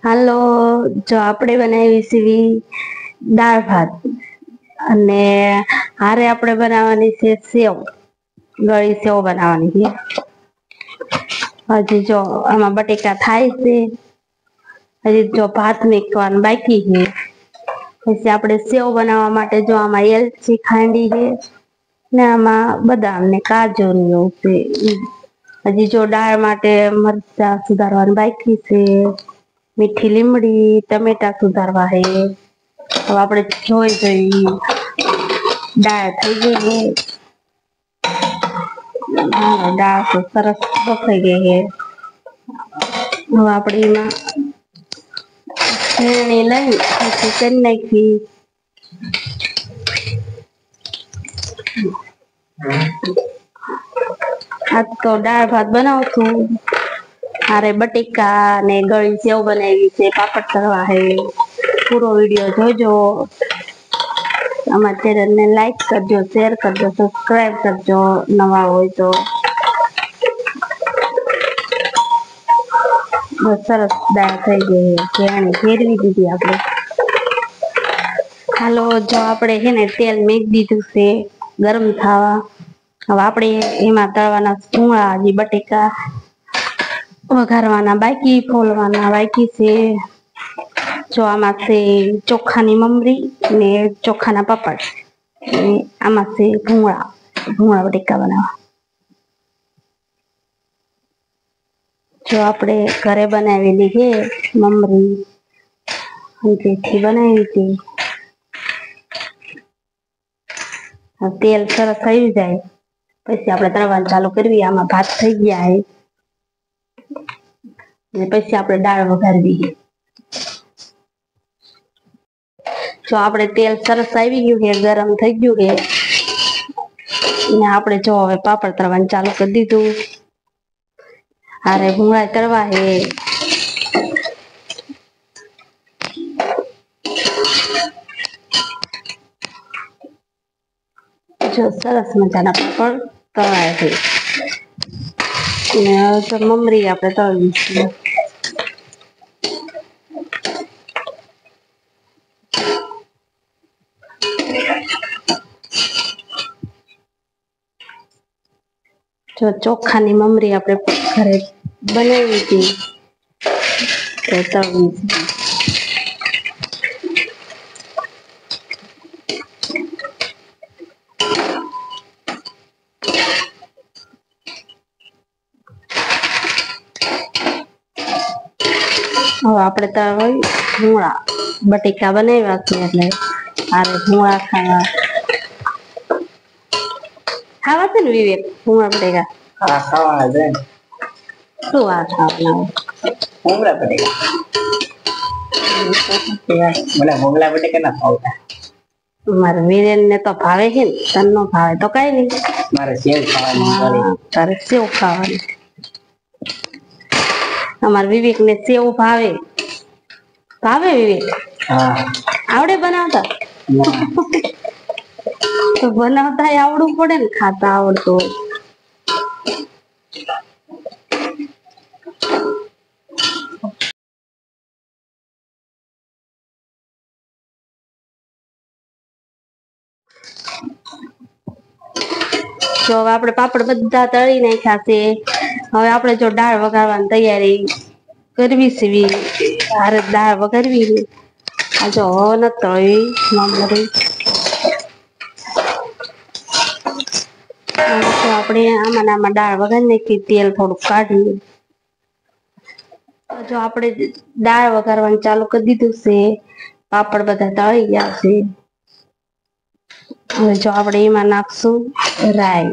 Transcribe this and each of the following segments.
હાલો, જો આપણે બનાવી સીવી દાળ ભાત અને હારે આપણે બનાવવાની છે સેવ, ગળી સેવ બનાવવાની છે. હજી જો આમાં બટેકા થાય છે. હજી જો ભાત મેકવાનું બાકી છે. પછી આપણે સેવ બનાવવા માટે જો આમાં એલચી ખાંડી છે. ને આમાં બદામ ને કાજુ ને એવું છે. હજી જો દાળ માટે મરચાં સુધારવાનું બાકી છે. મીઠી લીમડી ટમેટા સુધારવા હે. હવે આપણે જોઈ દાળ થઈ ગઈ છે. હા, દાળ તો સરસ બફાઈ ગઈ છે. હવે આપણે એમાં લઈ પછી કરી નાખી. આજ તો દાળ ભાત બનાવશું. હારે બટેકા ને ગળી સેવ બનાવી છે, પાપડ તળવા હે. પૂરો વિડીયો જોજો. અમારા ચેનલ ને લાઈક કરજો, શેર કરજો, સબસ્ક્રાઈબ કરજો નવા હોય તો. સરસ દાળ થઈ ગઈ છે. ફેરવી દીધી આપણે. હાલો, જો આપણે છે ને તેલ મેક દીધું છે ગરમ થાવા. હવે આપણે એમાં તળવાના ભૂંગળા હજી બટેકા વઘારવાના બાકી, ફોલવાના બાકી છે. જો આમાં છે ચોખાની મમરી ને ચોખાના પાપડ. આમાં છે ભૂંગળા બટેકા બનાવવા. જો આપણે ઘરે બનાવેલી છે મમરી જેથી બનાવી હતી. તેલ સરસ થઈ જાય પછી આપણે તળવાનું ચાલુ કરવી. આમાં ભાત થઈ ગયા હે. પછી આપણે દાળ વઘારવી. જો આપણે તેલ સરસ આવી ગયું છે, ગરમ થઈ ગયું છે. ને આપણે જો હવે પાપડ તળવાનું ચાલુ કરી દીધું. હારે ભૂંગળા તળવા હે. જો સરસ મજાના પાપડ તળાય છે. ને મમરી આપણે તળવી છે. જો ચોખાની મમરી આપણે ઘરે બનાવી હતી તો તળવી છે. હવે આપણે તળવી ભૂંગળા બટેકા બનાવ્યા છે એટલે હારે ભૂંગળા ખાવા છે ને વિવેક ભૂંગળા બટેકા? હા, ખાવાના છે. શું વાત ખાવાના? ભૂંગળા બટેકા. મને ભૂંગળા બટેકા ના ભાવતા. મારે વીરેન ને તો ભાવે છે ને, તને નો ભાવે તો કઈ નહીં. મારે સેવ ખાવાની. તારે સેવ ખાવાની. અમારે વિવેક ને સેવ ભાવે. વિવેક? હા. આવડે બનાવતા? તો બનાવતા આવડવું પડે ને, ખાતા આવડતું હોય. જો હવે આપણે પાપડ બધા તળી નાખ્યા છે. હવે આપણે જો દાળ વઘારવાની તૈયારી કરવી સીવી. હારે દાળ વઘારવી. આ જો ન તળી મમરી. આપણે આમાં દાળ વઘારી નાખી, તેલ થોડુંક કાઢી. જો આપણે દાળ વઘારવાનું ચાલુ કરી દીધું છે. પાપડ બધા તળી ગયા છે. હવે જો આપણે એમાં નાખશું રાઈ.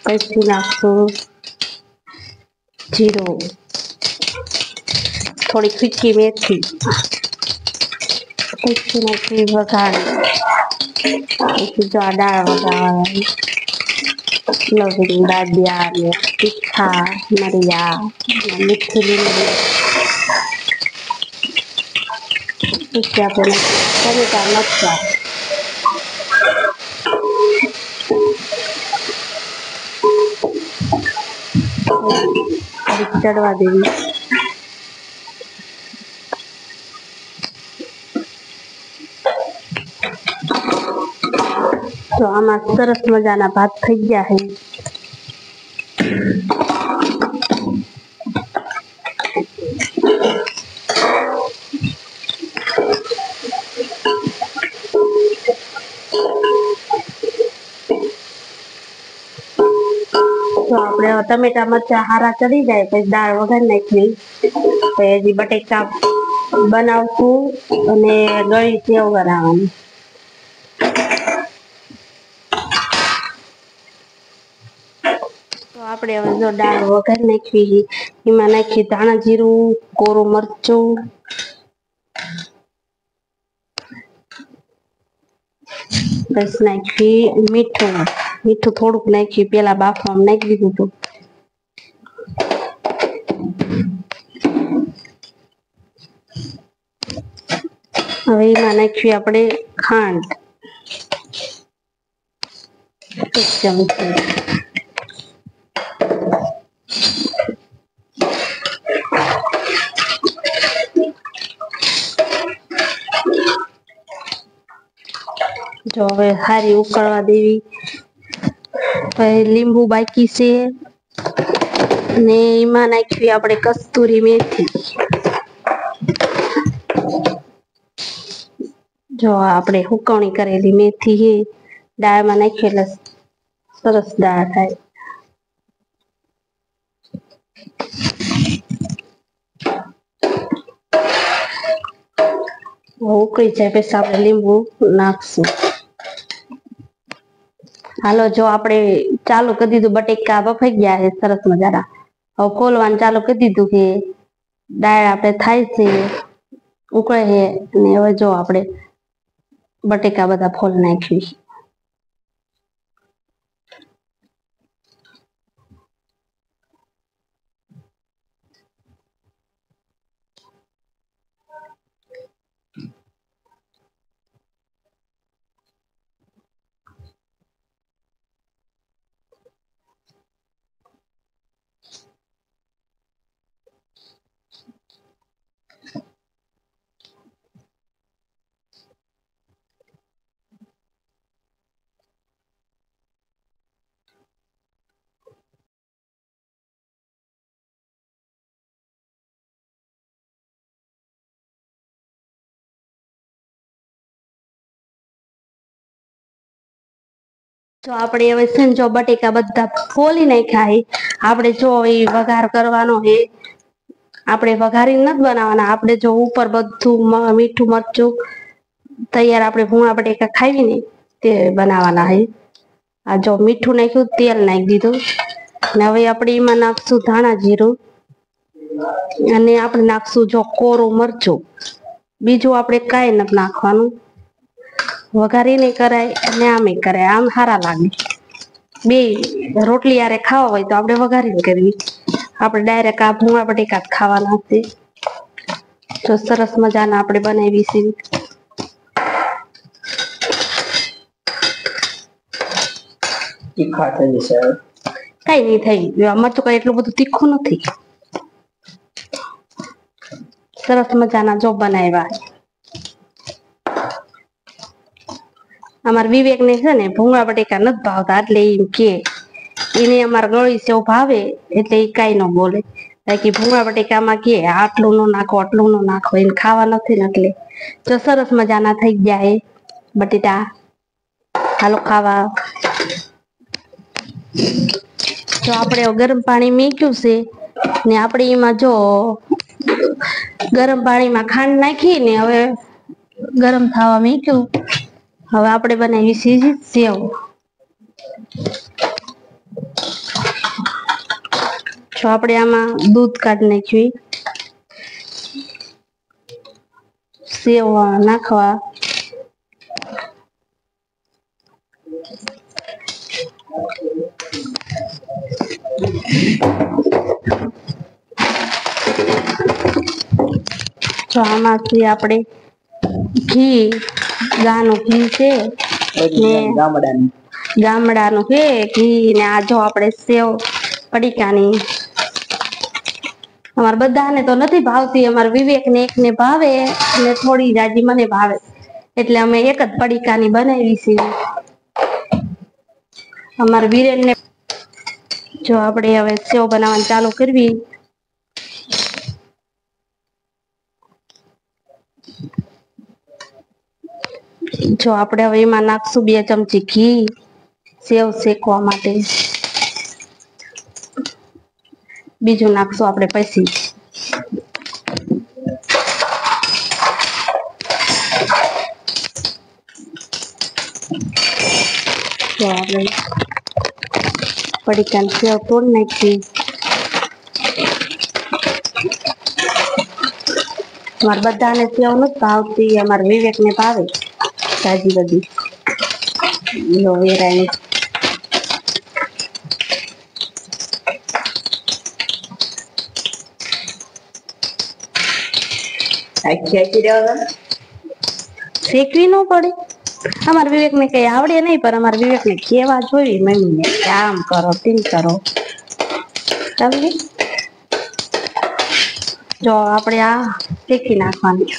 પછી નાખશું જીરું, થોડી ફીકી મેથી, પછી નાખી વઘારી. પછી જો આ દાળ વઘારવાની. લવિંગ, દાળિયા, તીખા, મરિયા, મીઠી લીમડી. પછી આપણે ટમેટા મરચાં. ઘડીક ચડવા દેવી. તો આમાં સરસ મજાના ભાત થઈ ગયા છે. તો આપણે ટમેટા મરચા હારા ચડી જાય પછી દાળ વઘારી નાખવી. પછી બટેકા બનાવશું અને ગળી સેવ બનાવવાની. તો આપણે હવે જો દાળ વઘારી નાખવી. એમાં નાખી ધાણા જીરું, કોરું મરચું, બસ નાખી મીઠું થોડુંક નાખી. પેલા બાફવામાં નાખી દીધું હતું. હવે એમાં નાખવી આપણે ખાંડ 1 ચમચી. જો હવે સારી ઉકળવા દેવી. પછી લીંબુ બાકી છે ને એમાં નાખવી આપણે કસ્તુરી મેથી. જો આપણે હુકવણી કરેલી મેથી છે દાળમાં નાખી એટલે સરસ દાળ થાય. ઉકળી જાય પછી આપણે લીંબુ નાખશું. હાલો, જો આપણે ચાલુ કરી દીધું. બટેકા બફાઈ ગયા છે સરસ મજાના. હવે ખોલવાનું ચાલુ કરી દીધું છે. દાળ આપણે થાય છે, ઉકળે છે. અને હવે જો આપણે બટેકા બધા ફોલ નાખવી. તો આપણે હવે છે ને જો બટેકા બધા ફોલી નાખ્યા છે. આપણે જો એ વઘાર કરવાનો છે. આપણે વઘારીને નથી બનાવવાના. આપણે જો ઉપર બધું મીઠું મરચું તૈયાર આપણે ભૂંગળા બટેકા ખાવી ને તે બનાવવાના છે. આ જો મીઠું નાખ્યું, તેલ નાખી દીધું. અને હવે આપણે એમાં નાખશું ધાણા જીરું અને આપણે નાખશું જો કોરું મરચું. બીજું આપણે કાંઈ નથી નાખવાનું. વઘારીને કરાય અને આમે કરાય, આમ સારા લાગે. બે રોટલી યારે ખાવા હોય તો આપણે વઘારીને કરવી. આપણે ડાયરેક્ટ આ ભૂંગળા બટેકા ખાવાના છે. તો સરસ મજાના આપણે બનાવી છે. તીખા થઈ જશે. કઈ નહીં થઈ. મરચું કઈ એટલું બધું તીખું નથી. સરસ મજાના જો બનાવ્યા. અમારા વિવેક ને છે ને ભૂંગળા બટેકા નથી ભાવતા, એટલે એમ કે એને અમારા ગળી સેવ ભાવે એટલે એ કઈ ન બોલે. બાકી ભૂંગળા બટેકામાં કે આટલું નો નાખો, આટલું નો નાખો, એને ખાવા નથી ને એટલે. તો સરસ મજાના થઈ ગયા એ બટેટા. હાલો ખાવા. તો આપણે ગરમ પાણી મૂક્યું છે ને આપણે એમાં જો ગરમ પાણીમાં ખાંડ નાખી ને હવે ગરમ થવા મૂક્યું. હવે આપણે બનાવી છે સેવ. જો આપણે આમાં દૂધ કાઢી નાખવી, સેવ નાખવા. જો આમાંથી આપણે ઘી, ગાનું ઘી છે ને ગામડાનું છે ઘી ને આ જો આપણે સેવ પડીકાની અમારા બધાને તો નથી ભાવતી, અમારા વિવેક ને એક ને ભાવે અને થોડી જાજી મને ભાવે, એટલે અમે એક જ પડીકાની બનાવી છે. અમારા વિરેન ને જો આપણે હવે સેવ બનાવવાનું ચાલુ કરવી. જો આપણે હવે એમાં નાખશું 2 ચમચી ઘી સેવ શેકવા માટે. બીજું નાખશું આપણે પછી. તો આપણે પડીકાની સેવ તોડી નાખી. અમારે બધાને સેવ નથી ભાવતી, અમારે વિવેક ને ભાવે તાજી બધી લો વેરાય. શેકવી ન પડે. અમારા વિવેક ને કઈ આવડે નહીં, પણ અમારા વિવેક ને કેવા જોઈ મમ્મી ને આમ કરો તેમ કરો. જો આપણે આ શેકી નાખવાનું.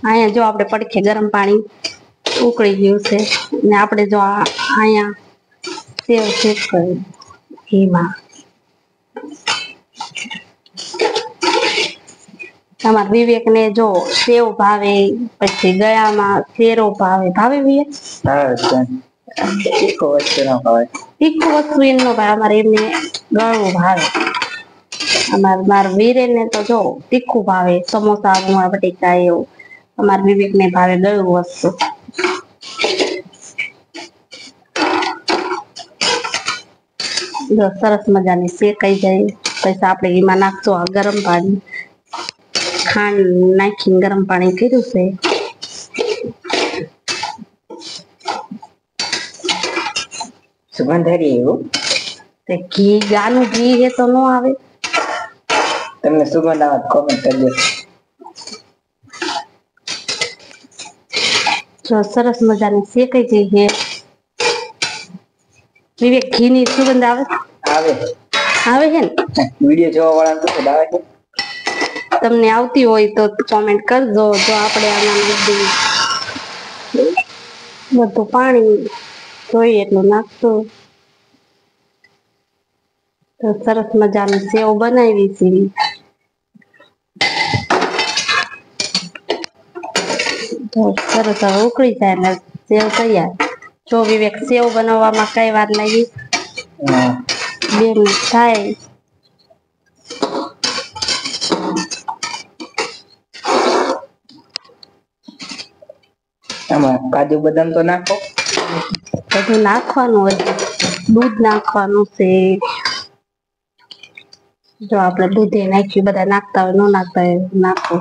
અહીંયા જો આપણે પડખે ગરમ પાણી ઉકળી ગયું છે ને આપણે જો અહીંયા સેવ શેક કરી ઘીમાં. તમારા વિવેક ને જો સેવ ભાવે, પછી ગળામાં શેરો ભાવે. ભાવે વિવેક? તીખું વસ્તુ એમ નો ભાવે, અમારે એમને ગળવું ભાવે. મારા વીરેન ને તો જો તીખું ભાવે, સમોસા મૂળા બટેકા એવું. અમારા વિવેક ને ભાવે ગળવું વસ્તુ. જો સરસ મજાની શેકાઈ જાય પછી આપણે એમાં નાખશું આ ગરમ પાણી. ખાંડ નાખીને ગરમ પાણી કર્યું છે. સુગંધ હરી એવું તે ઘી ગાનું ઘી હે તો નો આવે. તમને સુગંધ આવે કોમેન્ટ કરજો. જો સરસ મજાની શેકાઈ ગઈ છે. વિવેક ઘી ની સુગંધ આવે? આવે છે ને? વિડિયો જોવા વાળાને તો આવે છે. તમને આવતી હોય તો કોમેન્ટ કરજો. જો આપણે આમાં બધું પાણી જોઈએ એટલું નાખશું. તો સરસ મજાની સેવ બનાવી છે. તો સરસ હવે ઉકળી જાય એટલે સેવ તૈયાર. જો વિવેક સેવ બનાવવામાં કઈ વાર લાગી? 2 મિનિટ થાય. આમાં કાજુ બદામ તો નાખો. બધું નાખવાનું હોય, દૂધ નાખવાનું છે. જો આપણે દૂધે નાખ્યું, બધા નાખતા હોય, ન નાખતા હોય નાખો.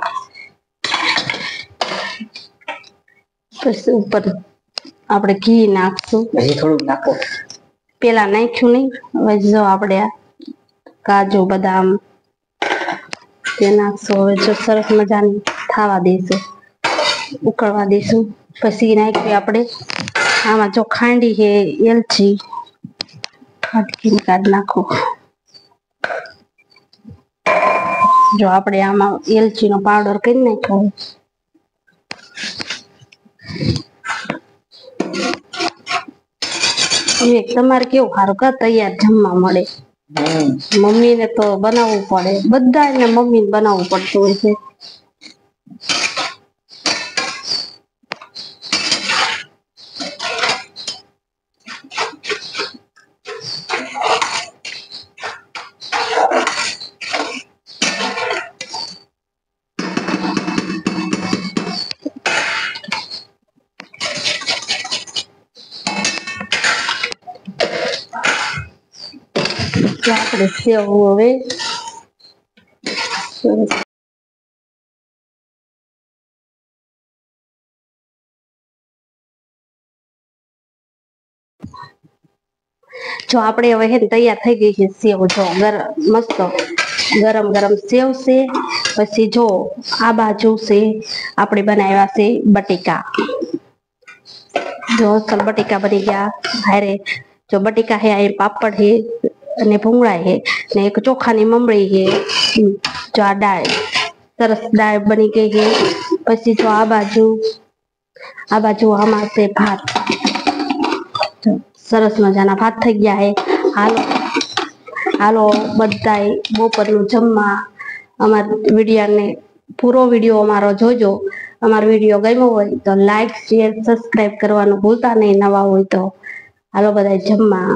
પછી ઉપર આપણે ઘી નાખશું. હજી થોડુંક નાખો. પેલા નાખ્યું નહીં, હવે જો આપણે કાજુ બદામ તે નાખશું. હવે જો સરસ મજાની ખાવા દઈશું, ઉકળવા દઈશું. પછી નાખ્યું આપણે આમાં જો ખાંડી છે, એલચી કાઢ નાખો. જો આપણે આમાં એલચી નો પાવડર કરી નાખ્યો. તમારે કેવું સારું કા તૈયાર જમવા મળે. મમ્મી ને તો બનાવવું પડે, બધાને મમ્મી ને બનાવવું પડતું હોય છે. આપણે સેવ હવે જો આપણે હવે હે તૈયાર થઈ ગઈ છે સેવ. જો મસ્ત ગરમ ગરમ સેવ છે. પછી જો આ બાજુ છે આપણે બનાવ્યા છે બટેકા. જો અસલ બટેકા બની ગયા. હારે જો બટેકા હે, આ પાપડ હે, અને ભૂંગળા છે ને એક ચોખાની મમરી છે. જો આ દાળ સરસ દાળ બની ગઈ છે. પછી જો આ બાજુ આમાં છે ભાત. સરસ મજાના ભાત થઈ ગયા છે. હાલો બધાય બપોરનું જમવા. અમારા વિડીયોને પૂરો વિડીયો અમારો જોજો. અમારો વિડીયો ગમ્યો હોય તો લાઈક શેર સબસ્ક્રાઈબ કરવાનું ભૂલતા નહીં. નવા હોય તો હાલો બધાય જમવા.